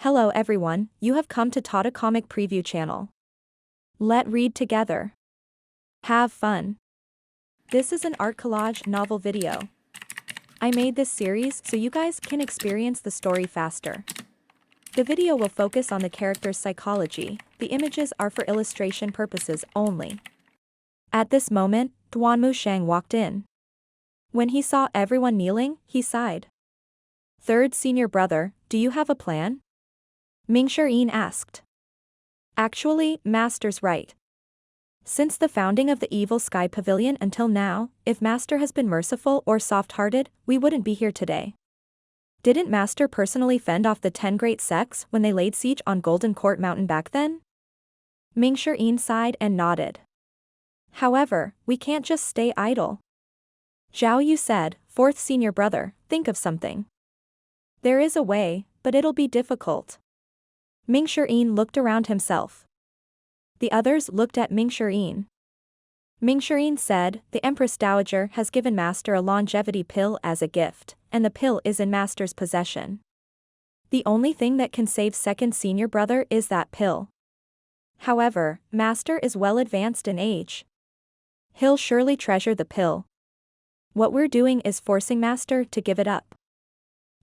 Hello everyone, you have come to Tata Comic Preview channel. Let read together. Have fun. This is an art collage novel video. I made this series so you guys can experience the story faster. The video will focus on the character's psychology, the images are for illustration purposes only. At this moment, Duanmu Shang walked in. When he saw everyone kneeling, he sighed. Third senior brother, do you have a plan? Mingxian asked. Actually, Master's right. Since the founding of the Evil Sky Pavilion until now, if Master has been merciful or soft-hearted, we wouldn't be here today. Didn't Master personally fend off the 10 great sects when they laid siege on Golden Court Mountain back then? Mingxian sighed and nodded. However, we can't just stay idle. Zhou, you said, fourth senior brother, think of something. There is a way, but it'll be difficult. Mingxian looked around himself. The others looked at Mingxian. Mingxian said, the Empress Dowager has given Master a longevity pill as a gift, and the pill is in Master's possession. The only thing that can save second senior brother is that pill. However, Master is well advanced in age. He'll surely treasure the pill. What we're doing is forcing Master to give it up.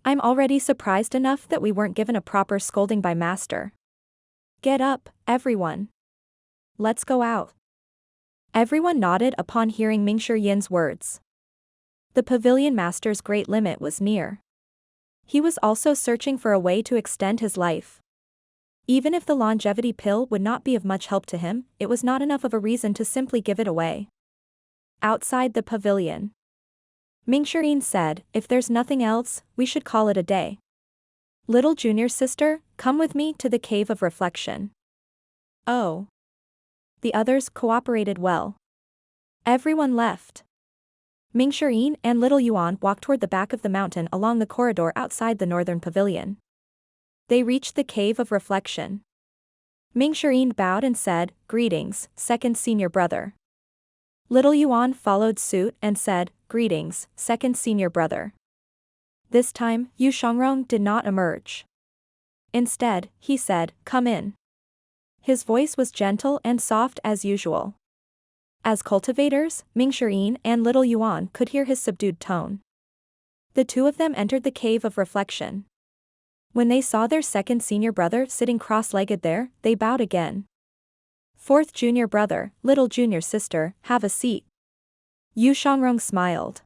I'm already surprised enough that we weren't given a proper scolding by Master. Get up, everyone. Let's go out. Everyone nodded upon hearing Mingxian's words. The pavilion master's great limit was near. He was also searching for a way to extend his life. Even if the longevity pill would not be of much help to him, it was not enough of a reason to simply give it away. Outside the pavilion, Mingxian said, if there's nothing else, we should call it a day. Little junior sister, come with me to the cave of reflection. Oh. The others cooperated well. Everyone left. Mingxian and little Yuan walked toward the back of the mountain along the corridor outside the northern pavilion. They reached the cave of reflection. Mingxian bowed and said, greetings, second senior brother. Little Yuan followed suit and said, greetings, second senior brother. This time, Yu Shangrong did not emerge. Instead, he said, come in. His voice was gentle and soft as usual. As cultivators, Mingxian and little Yuan could hear his subdued tone. The two of them entered the cave of reflection. When they saw their second senior brother sitting cross-legged there, they bowed again. Fourth junior brother, little junior sister, have a seat. Yu Shangrong smiled.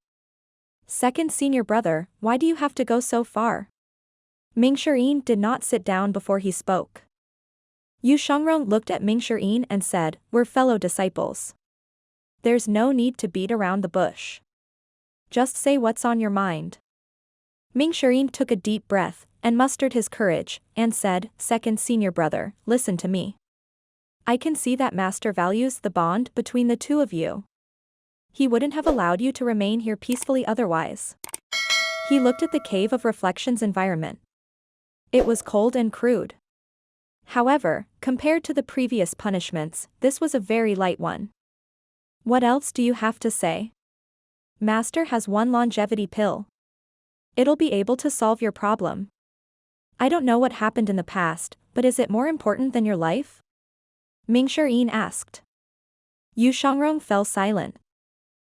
Second senior brother, why do you have to go so far? Mingxian did not sit down before he spoke. Yu Shangrong looked at Mingxian and said, we're fellow disciples. There's no need to beat around the bush. Just say what's on your mind. Mingxian took a deep breath, and mustered his courage, and said, second senior brother, listen to me. I can see that Master values the bond between the two of you. He wouldn't have allowed you to remain here peacefully otherwise. He looked at the cave of reflection's environment. It was cold and crude. However, compared to the previous punishments, this was a very light one. What else do you have to say? Master has one longevity pill. It'll be able to solve your problem. I don't know what happened in the past, but is it more important than your life? Mingxian asked. Yu Shangrong fell silent.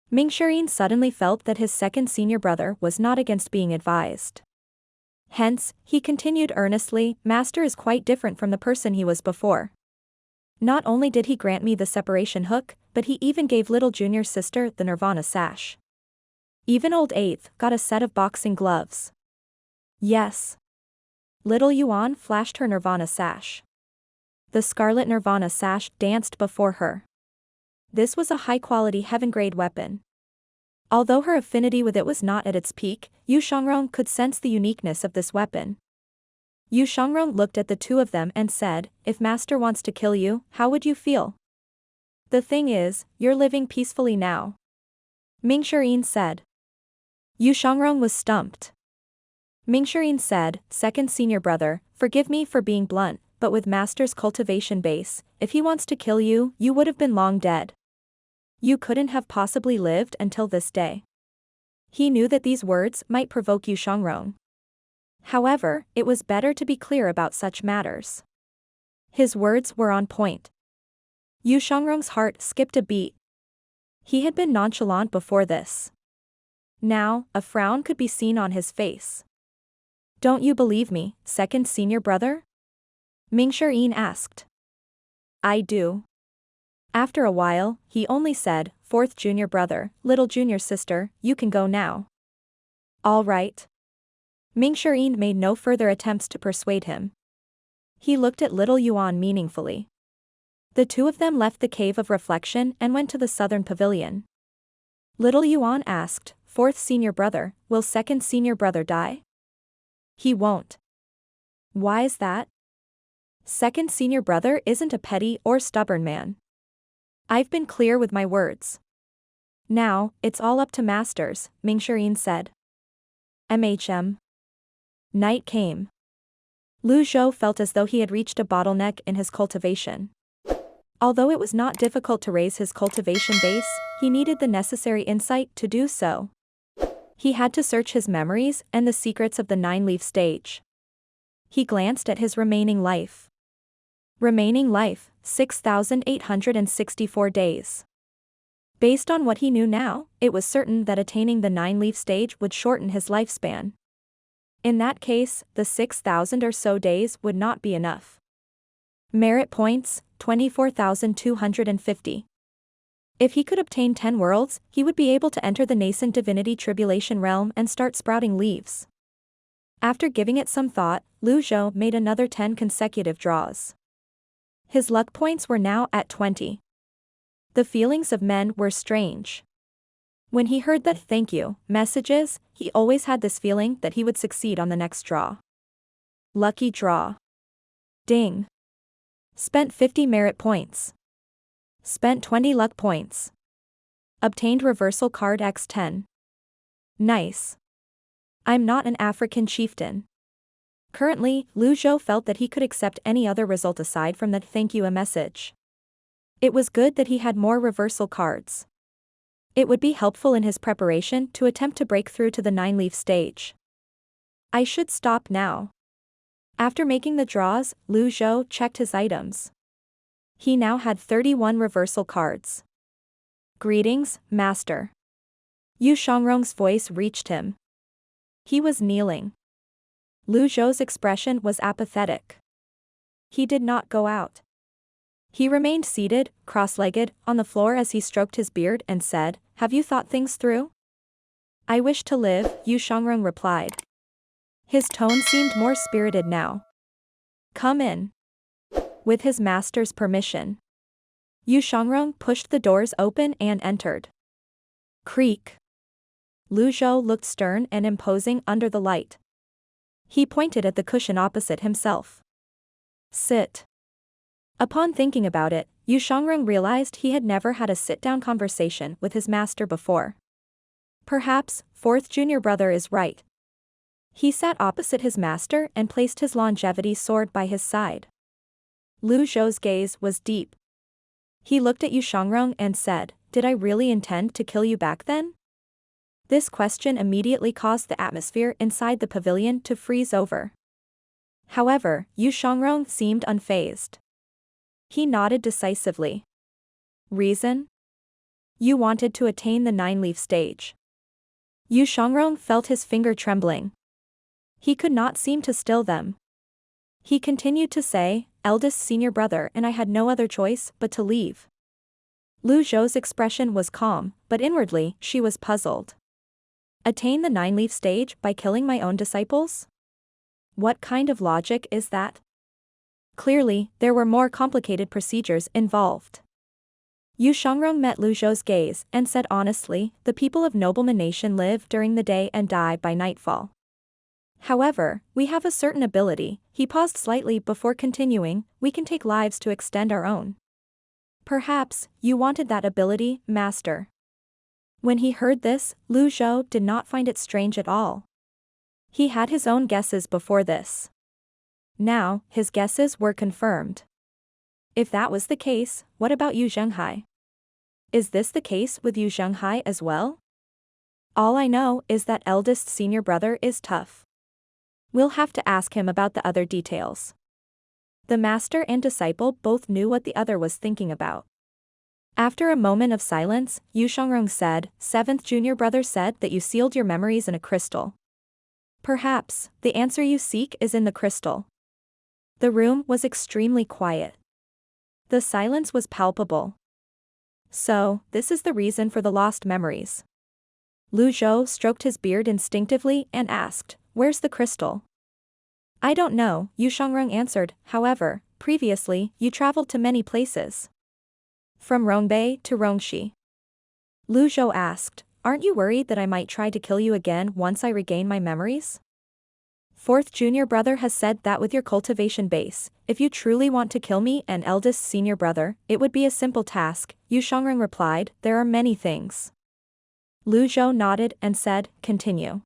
Mingxian suddenly felt that his second senior brother was not against being advised. Hence, he continued earnestly, Master is quite different from the person he was before. Not only did he grant me the separation hook, but he even gave little junior sister the Nirvana sash. Even old eighth got a set of boxing gloves. Yes. Little Yuan flashed her Nirvana sash. The scarlet Nirvana sash danced before her. This was a high-quality heaven-grade weapon. Although her affinity with it was not at its peak, Yu Shangrong could sense the uniqueness of this weapon. Yu Shangrong looked at the two of them and said, if Master wants to kill you, how would you feel? The thing is, you're living peacefully now. Mingxian said. Yu Shangrong was stumped. Mingxian said, second senior brother, forgive me for being blunt, but with Master's cultivation base, if he wants to kill you, you would have been long dead. You couldn't have possibly lived until this day. He knew that these words might provoke Yu Shangrong. However, it was better to be clear about such matters. His words were on point. Yu Shangrong's heart skipped a beat. He had been nonchalant before this. Now, a frown could be seen on his face. Don't you believe me, second senior brother? Ming Shirin asked. I do. After a while, he only said, fourth junior brother, little junior sister, you can go now. All right. Ming Shirin made no further attempts to persuade him. He looked at little Yuan meaningfully. The two of them left the cave of reflection and went to the southern pavilion. Little Yuan asked, fourth senior brother, will second senior brother die? He won't. Why is that? Second senior brother isn't a petty or stubborn man. I've been clear with my words. Now, it's all up to masters, Ming Shirin said. Night came. Zhou felt as though he had reached a bottleneck in his cultivation. Although it was not difficult to raise his cultivation base, he needed the necessary insight to do so. He had to search his memories and the secrets of the 9-leaf stage. He glanced at his remaining life. Remaining life, 6,864 days. Based on what he knew now, it was certain that attaining the 9-leaf stage would shorten his lifespan. In that case, the 6,000 or so days would not be enough. Merit points, 24,250. If he could obtain 10 worlds, he would be able to enter the nascent divinity tribulation realm and start sprouting leaves. After giving it some thought, Zhou made another 10 consecutive draws. His luck points were now at 20. The feelings of men were strange. When he heard the thank you messages, he always had this feeling that he would succeed on the next draw. Lucky draw. Ding. Spent 50 merit points. Spent 20 luck points. Obtained reversal card x10. Nice. I'm not an African chieftain. Currently, Zhou felt that he could accept any other result aside from that thank you message. It was good that he had more reversal cards. It would be helpful in his preparation to attempt to break through to the 9-leaf stage. I should stop now. After making the draws, Zhou checked his items. He now had 31 reversal cards. Greetings, master. Yu Shangrong's voice reached him. He was kneeling. Zhou's expression was apathetic. He did not go out. He remained seated, cross-legged, on the floor as he stroked his beard and said, have you thought things through? I wish to live, Yu Shangrong replied. His tone seemed more spirited now. Come in. With his master's permission. Yu Shangrong pushed the doors open and entered. Creak. Zhou looked stern and imposing under the light. He pointed at the cushion opposite himself. Sit. Upon thinking about it, Yu Shangrong realized he had never had a sit-down conversation with his master before. Perhaps, fourth junior brother is right. He sat opposite his master and placed his longevity sword by his side. Zhou's gaze was deep. He looked at Yu Shangrong and said, did I really intend to kill you back then? This question immediately caused the atmosphere inside the pavilion to freeze over. However, Yu Shangrong seemed unfazed. He nodded decisively. Reason? You wanted to attain the 9-leaf stage. Yu Shangrong felt his finger trembling. He could not seem to still them. He continued to say, eldest senior brother, and I had no other choice but to leave. Zhou's expression was calm, but inwardly, she was puzzled. Attain the 9-leaf stage by killing my own disciples? What kind of logic is that? Clearly, there were more complicated procedures involved. Yu Shangrong met Zhou's gaze and said honestly, the people of nobleman nation live during the day and die by nightfall. However, we have a certain ability. He paused slightly before continuing, we can take lives to extend our own. Perhaps, you wanted that ability, master. When he heard this, Zhou did not find it strange at all. He had his own guesses before this. Now, his guesses were confirmed. If that was the case, what about you Zhenghai? Is this the case with you Zhenghai as well? All I know is that eldest senior brother is tough. We'll have to ask him about the other details. The master and disciple both knew what the other was thinking about. After a moment of silence, Yu Shangrong said, "Seventh junior brother said that you sealed your memories in a crystal. Perhaps, the answer you seek is in the crystal." The room was extremely quiet. The silence was palpable. So, this is the reason for the lost memories. Lu Zhou stroked his beard instinctively and asked, "Where's the crystal?" "I don't know," Yu Shangrong answered, "however, previously, you traveled to many places. From Rongbei to Rongxi." Lu Zhou asked, "Aren't you worried that I might try to kill you again once I regain my memories?" "Fourth junior brother has said that with your cultivation base, if you truly want to kill me and eldest senior brother, it would be a simple task," Yu Shangrong replied, "there are many things." Lu Zhou nodded and said, "Continue."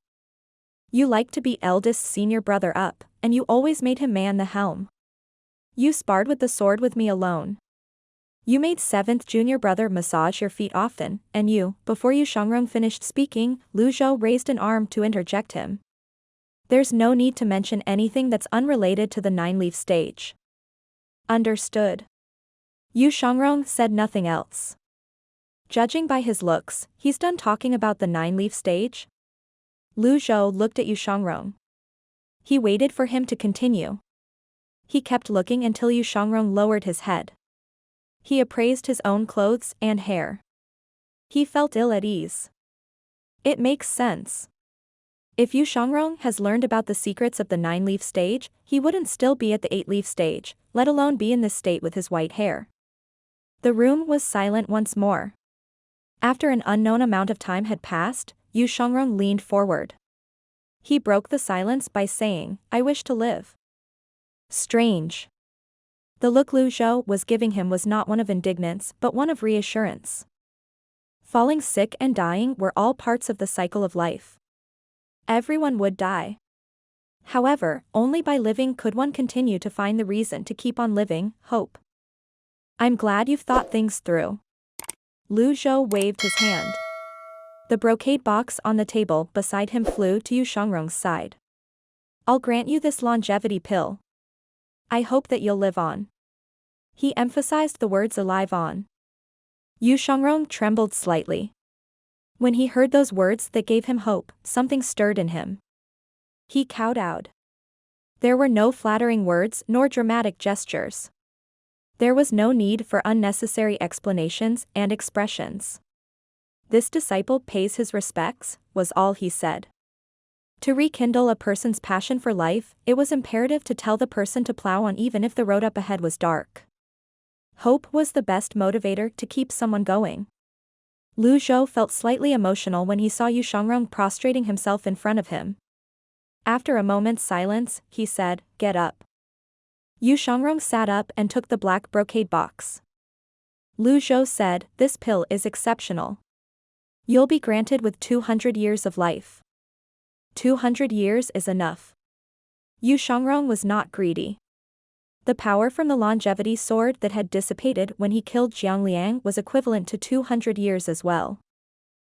"You like to beat eldest senior brother up, and you always made him man the helm. You sparred with the sword with me alone. You made seventh junior brother massage your feet often, and you," before Yu Shangrong finished speaking, Lu Zhou raised an arm to interject him. "There's no need to mention anything that's unrelated to the nine-leaf stage." "Understood." Yu Shangrong said nothing else. Judging by his looks, he's done talking about the nine-leaf stage? Lu Zhou looked at Yu Shangrong. He waited for him to continue. He kept looking until Yu Shangrong lowered his head. He appraised his own clothes and hair. He felt ill at ease. It makes sense. If Yu Shangrong has learned about the secrets of the nine-leaf stage, he wouldn't still be at the eight-leaf stage, let alone be in this state with his white hair. The room was silent once more. After an unknown amount of time had passed, Yu Shangrong leaned forward. He broke the silence by saying, "I wish to live." Strange. The look Lu Zhou was giving him was not one of indignance but one of reassurance. Falling sick and dying were all parts of the cycle of life. Everyone would die. However, only by living could one continue to find the reason to keep on living, hope. "I'm glad you've thought things through." Lu Zhou waved his hand. The brocade box on the table beside him flew to Yu Shangrong's side. "I'll grant you this longevity pill. I hope that you'll live on." He emphasized the words "alive on." Yu Shangrong trembled slightly. When he heard those words that gave him hope, something stirred in him. He kowtowed. There were no flattering words nor dramatic gestures. There was no need for unnecessary explanations and expressions. "This disciple pays his respects," was all he said. To rekindle a person's passion for life, it was imperative to tell the person to plow on even if the road up ahead was dark. Hope was the best motivator to keep someone going. Lu Zhou felt slightly emotional when he saw Yu Shangrong prostrating himself in front of him. After a moment's silence, he said, "Get up." Yu Shangrong sat up and took the black brocade box. Lu Zhou said, "This pill is exceptional. You'll be granted with 200 years of life. 200 years is enough." Yu Shangrong was not greedy. The power from the longevity sword that had dissipated when he killed Jiang Liang was equivalent to 200 years as well.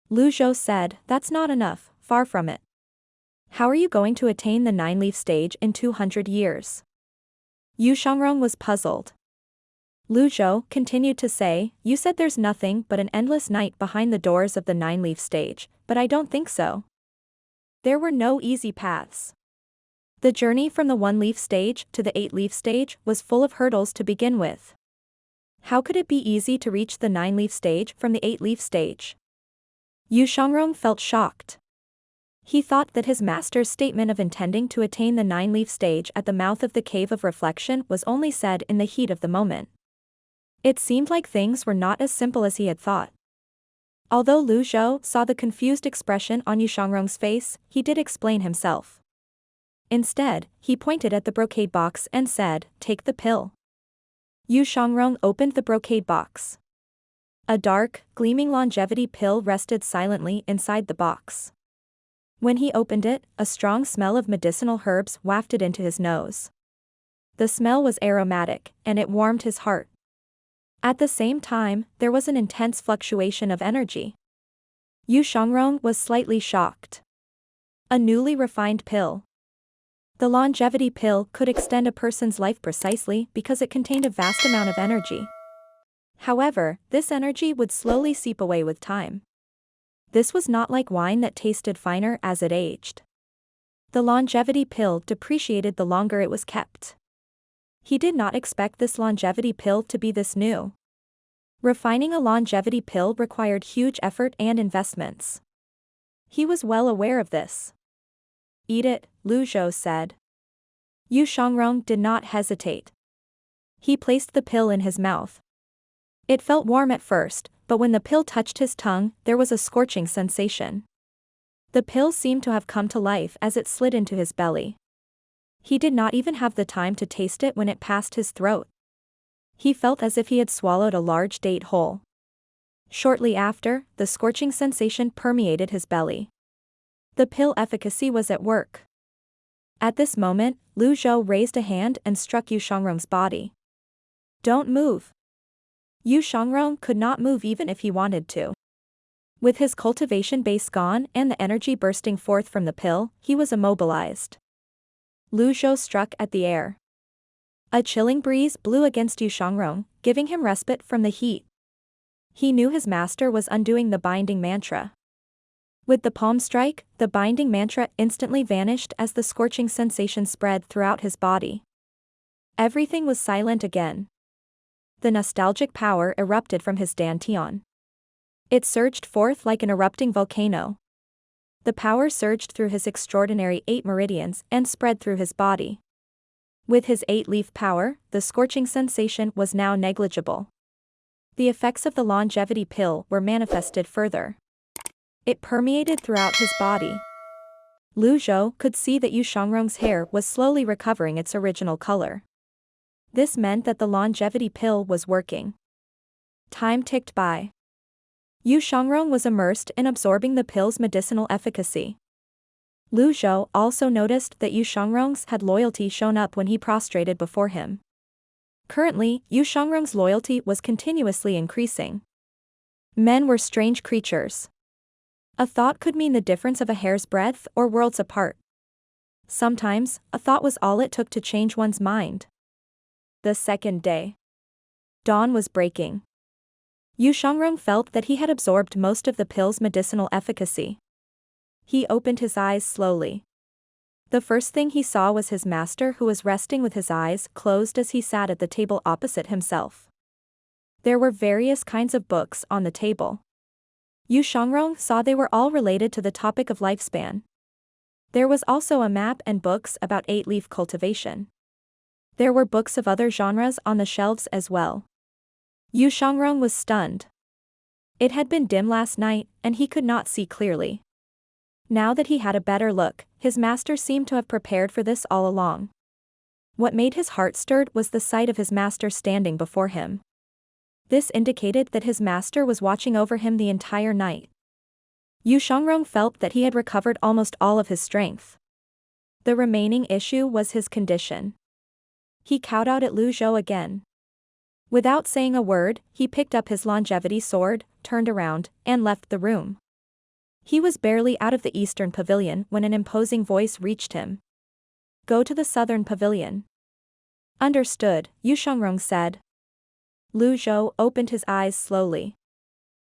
Lu Zhou said, "That's not enough, far from it. How are you going to attain the nine-leaf stage in 200 years? Yu Shangrong was puzzled. Lu Zhou continued to say, "You said there's nothing but an endless night behind the doors of the nine-leaf stage, but I don't think so. There were no easy paths. The journey from the one-leaf stage to the eight-leaf stage was full of hurdles to begin with. How could it be easy to reach the nine-leaf stage from the eight-leaf stage?" Yu Shangrong felt shocked. He thought that his master's statement of intending to attain the nine-leaf stage at the mouth of the Cave of Reflection was only said in the heat of the moment. It seemed like things were not as simple as he had thought. Although Lu Zhou saw the confused expression on Yu Shangrong's face, he did explain himself. Instead, he pointed at the brocade box and said, "Take the pill." Yu Shangrong opened the brocade box. A dark, gleaming longevity pill rested silently inside the box. When he opened it, a strong smell of medicinal herbs wafted into his nose. The smell was aromatic, and it warmed his heart. At the same time, there was an intense fluctuation of energy. Yu Shangrong was slightly shocked. A newly refined pill. The longevity pill could extend a person's life precisely because it contained a vast amount of energy. However, this energy would slowly seep away with time. This was not like wine that tasted finer as it aged. The longevity pill depreciated the longer it was kept. He did not expect this longevity pill to be this new. Refining a longevity pill required huge effort and investments. He was well aware of this. "Eat it," Zhou said. Yu Shangrong did not hesitate. He placed the pill in his mouth. It felt warm at first, but when the pill touched his tongue, there was a scorching sensation. The pill seemed to have come to life as it slid into his belly. He did not even have the time to taste it when it passed his throat. He felt as if he had swallowed a large date whole. Shortly after, the scorching sensation permeated his belly. The pill efficacy was at work. At this moment, Zhou raised a hand and struck Yu Shangrong's body. "Don't move." Yu Shangrong could not move even if he wanted to. With his cultivation base gone and the energy bursting forth from the pill, he was immobilized. Zhou struck at the air. A chilling breeze blew against Yu Shangrong, giving him respite from the heat. He knew his master was undoing the binding mantra. With the palm strike, the binding mantra instantly vanished as the scorching sensation spread throughout his body. Everything was silent again. The nostalgic power erupted from his dantian. It surged forth like an erupting volcano. The power surged through his extraordinary 8 meridians and spread through his body. With his 8-leaf power, the scorching sensation was now negligible. The effects of the longevity pill were manifested further. It permeated throughout his body. Zhou could see that Yu Shangrong's hair was slowly recovering its original color. This meant that the longevity pill was working. Time ticked by. Yu Shangrong was immersed in absorbing the pill's medicinal efficacy. Zhou also noticed that Yu Shangrong's had loyalty shown up when he prostrated before him. Currently, Yu Shangrong's loyalty was continuously increasing. Men were strange creatures. A thought could mean the difference of a hair's breadth or worlds apart. Sometimes, a thought was all it took to change one's mind. The second day. Dawn was breaking. Yu Shangrong felt that he had absorbed most of the pill's medicinal efficacy. He opened his eyes slowly. The first thing he saw was his master, who was resting with his eyes closed as he sat at the table opposite himself. There were various kinds of books on the table. Yu Shangrong saw they were all related to the topic of lifespan. There was also a map and books about 8-leaf cultivation. There were books of other genres on the shelves as well. Yu Shangrong was stunned. It had been dim last night, and he could not see clearly. Now that he had a better look, his master seemed to have prepared for this all along. What made his heart stirred was the sight of his master standing before him. This indicated that his master was watching over him the entire night. Yu Shangrong felt that he had recovered almost all of his strength. The remaining issue was his condition. He cowed out at Zhou again. Without saying a word, he picked up his longevity sword, turned around, and left the room. He was barely out of the eastern pavilion when an imposing voice reached him. "Go to the southern pavilion." "Understood," Yu Shangrong said. Zhou opened his eyes slowly.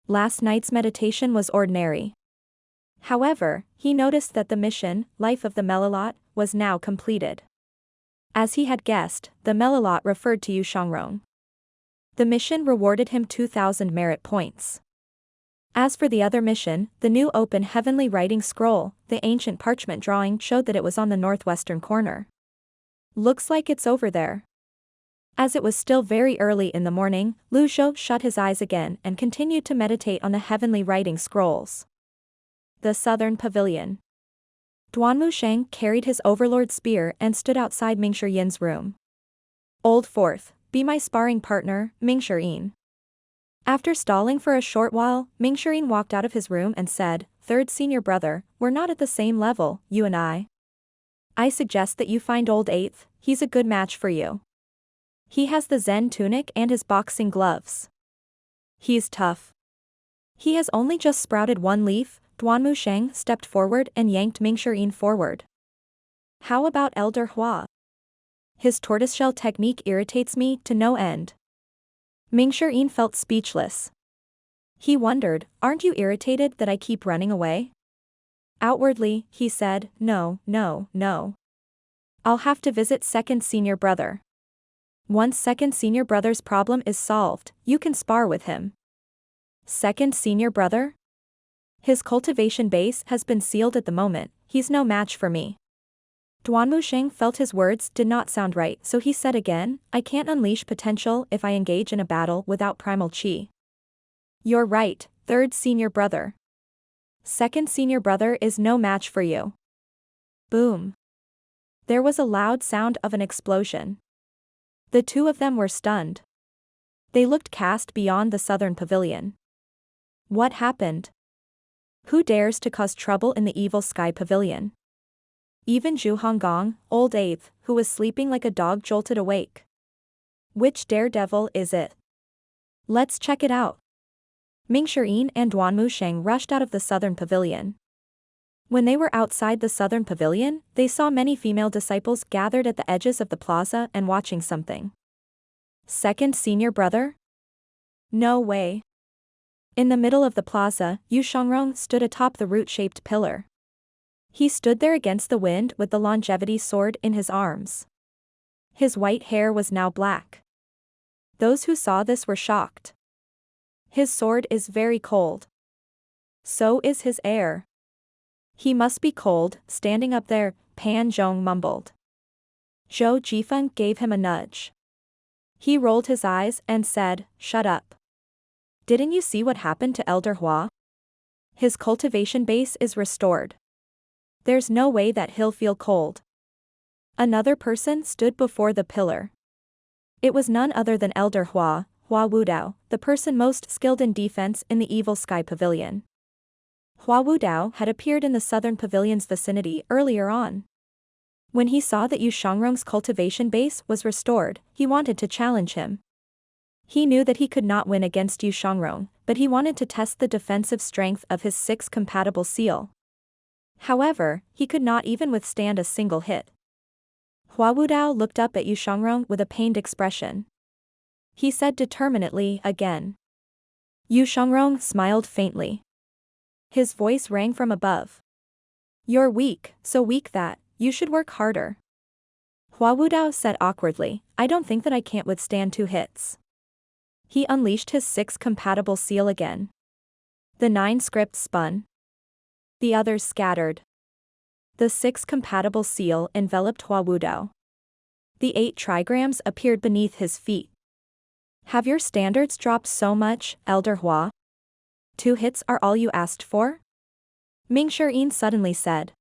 Last night's meditation was ordinary. However, he noticed that the mission, Life of the Melilot, was now completed. As he had guessed, the Melilot referred to Yu Shangrong. The mission rewarded him 2,000 merit points. As for the other mission, the new open heavenly writing scroll, the ancient parchment drawing showed that it was on the northwestern corner. "Looks like it's over there." As it was still very early in the morning, Zhou shut his eyes again and continued to meditate on the heavenly writing scrolls. The southern pavilion. Duanmu Sheng carried his overlord spear and stood outside Mingshi Yin's room. "Old Fourth, be my sparring partner, Mingshi Yin." After stalling for a short while, Mingshi Yin walked out of his room and said, "Third senior brother, we're not at the same level, you and I. I suggest that you find old Eighth, he's a good match for you. He has the Zen tunic and his boxing gloves. He's tough. He has only just sprouted one leaf." Duanmu Sheng stepped forward and yanked Mingshi Yin forward. How about Elder Hua? His tortoiseshell technique irritates me to no end. Mingxian felt speechless. He wondered, aren't you irritated that I keep running away? Outwardly, he said, no, no, no. I'll have to visit second senior brother. Once second senior brother's problem is solved, you can spar with him. Second senior brother? His cultivation base has been sealed at the moment, he's no match for me. Duanmusheng felt his words did not sound right, so he said again, I can't unleash potential if I engage in a battle without primal chi. You're right, third senior brother. Second senior brother is no match for you. Boom. There was a loud sound of an explosion. The two of them were stunned. They looked cast beyond the southern pavilion. What happened? Who dares to cause trouble in the evil sky pavilion? Even Zhu Honggong, old eighth, who was sleeping like a dog, jolted awake. Which daredevil is it? Let's check it out. Mingxian and Duanmusheng rushed out of the southern pavilion. When they were outside the southern pavilion, they saw many female disciples gathered at the edges of the plaza and watching something. Second senior brother? No way. In the middle of the plaza, Yu Shangrong stood atop the root-shaped pillar. He stood there against the wind with the longevity sword in his arms. His white hair was now black. Those who saw this were shocked. His sword is very cold. So is his air. He must be cold, standing up there, Pan Zhong mumbled. Zhou Jifeng gave him a nudge. He rolled his eyes and said, shut up. Didn't you see what happened to Elder Hua? His cultivation base is restored. There's no way that he'll feel cold. Another person stood before the pillar. It was none other than Elder Hua, Hua Wudao, the person most skilled in defense in the evil sky pavilion. Hua Wudao had appeared in the southern pavilion's vicinity earlier on. When he saw that Yu Shangrong's cultivation base was restored, he wanted to challenge him. He knew that he could not win against Yu Shangrong, but he wanted to test the defensive strength of his 6 compatible seal. However, he could not even withstand a single hit. Hua Wudao looked up at Yu Shangrong with a pained expression. He said determinedly again. Yu Shangrong smiled faintly. His voice rang from above. You're weak, so weak that you should work harder. Hua Wudao said awkwardly, I don't think that I can't withstand 2 hits. He unleashed his 6 compatible seal again. The 9 script spun. The others scattered. The 6 compatible seal enveloped Hua Wudao. The 8 trigrams appeared beneath his feet. Have your standards dropped so much, Elder Hua? 2 hits are all you asked for? Mingxian suddenly said.